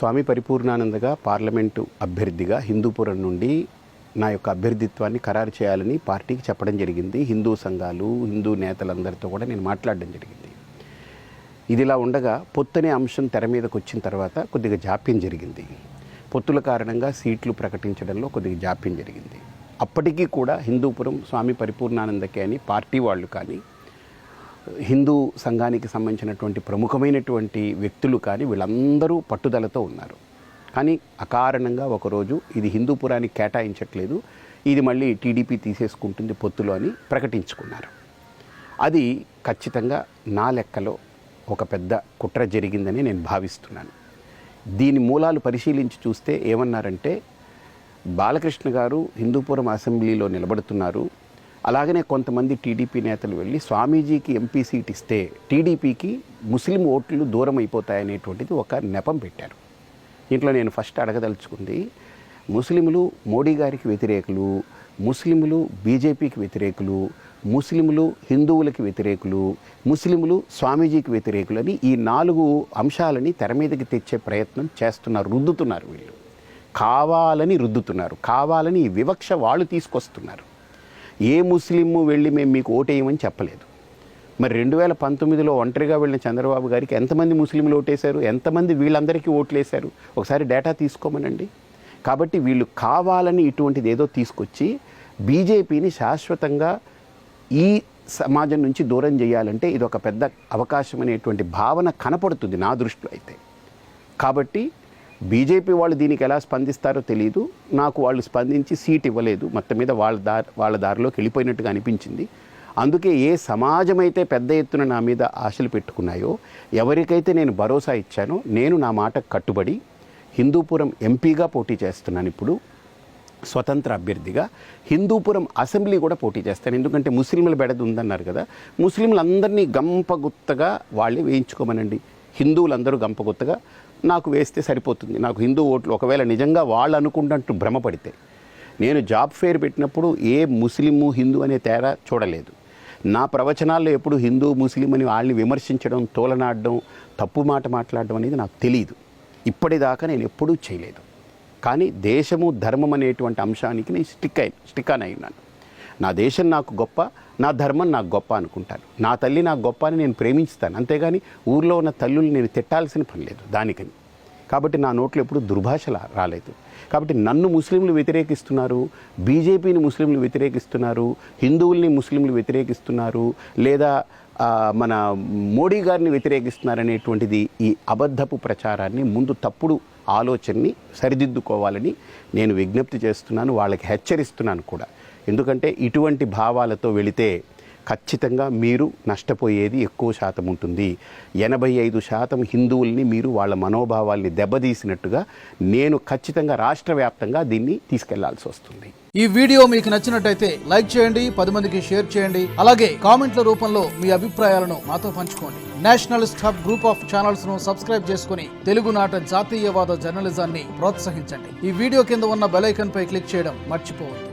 స్వామి పరిపూర్ణానందగా parliament అభ్యర్థిగా హిందూపురం నుండి నా యొక్క అభ్యర్థిత్వాన్ని ఖరారు చేయాలని పార్టీకి చెప్పడం జరిగింది. హిందూ సంఘాలు, హిందూ నేతలందరితో కూడా నేను మాట్లాడడం జరిగింది. ఇదిలా ఉండగా పొత్తనే అంశం తెర మీదకి వచ్చిన తర్వాత కొద్దిగా జాప్యం జరిగింది. పొత్తుల కారణంగా సీట్లు ప్రకటించడంలో కొద్దిగా జాప్యం జరిగింది. అప్పటికీ కూడా హిందూపురం స్వామి పరిపూర్ణానందకే అని పార్టీ వాళ్ళు కానీ, హిందూ సంఘానికి సంబంధించినటువంటి ప్రముఖమైనటువంటి వ్యక్తులు కానీ వీళ్ళందరూ పట్టుదలతో ఉన్నారు. కానీ అకారణంగా ఒకరోజు ఇది హిందూపురానికి కేటాయించట్లేదు, ఇది మళ్ళీ టీడీపీ తీసేసుకుంటుంది పొత్తులో అని ప్రకటించుకున్నారు. అది ఖచ్చితంగా నా లెక్కలో ఒక పెద్ద కుట్ర జరిగిందని నేను భావిస్తున్నాను. దీని మూలాలు పరిశీలించి చూస్తే ఏమన్నారంటే, బాలకృష్ణ గారు హిందూపురం అసెంబ్లీలో నిలబడుతున్నారు, అలాగనే కొంతమంది టీడీపీ నేతలు వెళ్ళి స్వామీజీకి ఎంపీ సీట్ ఇస్తే టీడీపీకి ముస్లిం ఓట్లు దూరం అయిపోతాయనేటువంటిది ఒక నెపం పెట్టారు. దీంట్లో నేను ఫస్ట్ అడగదలుచుకుంది, ముస్లింలు మోడీ గారికి వ్యతిరేకులు, ముస్లింలు బీజేపీకి వ్యతిరేకులు, ముస్లింలు హిందువులకి వ్యతిరేకులు, ముస్లింలు స్వామీజీకి వ్యతిరేకులు అని ఈ 4 అంశాలని తెర మీదకి తెచ్చే ప్రయత్నం చేస్తున్నారు, రుద్దుతున్నారు. వీళ్ళు కావాలని రుద్దుతున్నారు, కావాలని ఈ వివక్ష వాళ్ళు తీసుకొస్తున్నారు. ఏ ముస్లిము వెళ్ళి మేము మీకు ఓటేయమని చెప్పలేదు. మరి 2019లో ఒంటరిగా వెళ్ళిన చంద్రబాబు గారికి ఎంతమంది ముస్లింలు ఓటేశారు, ఎంతమంది వీళ్ళందరికీ ఓట్లేశారు ఒకసారి డేటా తీసుకోమనండి. కాబట్టి వీళ్ళు కావాలని ఇటువంటిది ఏదో తీసుకొచ్చి బీజేపీని శాశ్వతంగా ఈ సమాజం నుంచి దూరం చేయాలంటే ఇది ఒక పెద్ద అవకాశం అనేటువంటి భావన కనపడుతుంది నా దృష్టిలో అయితే. కాబట్టి బీజేపీ వాళ్ళు దీనికి ఎలా స్పందిస్తారో తెలియదు. నాకు వాళ్ళు స్పందించి సీట్ ఇవ్వలేదు, మొత్తం మీద వాళ్ళ దారిలోకి వెళ్ళిపోయినట్టుగా అనిపించింది. అందుకే ఏ సమాజం అయితే పెద్ద ఎత్తున నా మీద ఆశలు పెట్టుకున్నాయో, ఎవరికైతే నేను భరోసా ఇచ్చానో, నేను నా మాటకు కట్టుబడి హిందూపురం ఎంపీగా పోటీ చేస్తున్నాను. ఇప్పుడు స్వతంత్ర అభ్యర్థిగా హిందూపురం అసెంబ్లీ కూడా పోటీ చేస్తాను. ఎందుకంటే ముస్లింల బెడద ఉందన్నారు కదా, ముస్లింలందరినీ గంపగుత్తగా వాళ్ళే వేయించుకోమనండి. హిందువులందరూ గంపగుత్తగా నాకు వేస్తే సరిపోతుంది. నాకు హిందూ ఓట్లు ఒకవేళ నిజంగా వాళ్ళు అనుకుంటున్నట్టు భ్రమపడితే, నేను జాబ్ ఫేర్ పెట్టినప్పుడు ఏ ముస్లిము హిందూ అనే తేడా చూడలేదు. నా ప్రవచనాల్లో ఎప్పుడు హిందూ ముస్లిం అని వాళ్ళని విమర్శించడం, తోలనాడడం, తప్పు మాట మాట్లాడడం అనేది నాకు తెలియదు. ఇప్పటిదాకా నేను ఎప్పుడూ చేయలేదు. కానీ దేశము ధర్మం అనేటువంటి అంశానికి నేను స్టిక్ ఆన్ అయినాను. నా దేశం నాకు గొప్ప, నా ధర్మం నాకు గొప్ప అనుకుంటాను. నా తల్లి నాకు గొప్ప అని నేను ప్రేమించుతాను, అంతేగాని ఊర్లో ఉన్న తల్లులు నేను తిట్టాల్సిన పని లేదు దానికని. కాబట్టి నా నోట్లో ఎప్పుడు దుర్భాష రాలేదు. కాబట్టి నన్ను ముస్లింలు వ్యతిరేకిస్తున్నారు, బీజేపీని ముస్లింలు వ్యతిరేకిస్తున్నారు, హిందువుల్ని ముస్లింలు వ్యతిరేకిస్తున్నారు, లేదా మన మోడీ గారిని వ్యతిరేకిస్తున్నారనేటువంటిది ఈ అబద్ధపు ప్రచారాన్ని, ముందు తప్పుడు ఆలోచనని సరిదిద్దుకోవాలని నేను విజ్ఞప్తి చేస్తున్నాను, వాళ్ళకి హెచ్చరిస్తున్నాను కూడా. ఎందుకంటే ఇటువంటి భావాలతో వెళితే ఖచ్చితంగా మీరు నష్టపోయేది ఎక్కువ శాతం ఉంటుంది. 85% హిందువుల్ని మీరు వాళ్ళ మనోభావాల్ని దెబ్బతీసినట్టుగా నేను ఖచ్చితంగా రాష్ట్ర వ్యాప్తంగా దీన్ని తీసుకెళ్లాల్సి వస్తుంది. ఈ వీడియో మీకు నచ్చినట్టయితే లైక్ చేయండి, 10 మందికి షేర్ చేయండి. అలాగే కామెంట్ల రూపంలో మీ అభిప్రాయాలను మాతో పంచుకోండి. Nationalist hub group of channels ను సబ్స్క్రైబ్ చేసుకుని తెలుగునాట జాతీయవాద జర్నలిజాన్ని ప్రోత్సహించండి. ఈ వీడియో కింద ఉన్న బెల్ ఐకాన్ పై క్లిక్ చేయడం మర్చిపోవద్దు.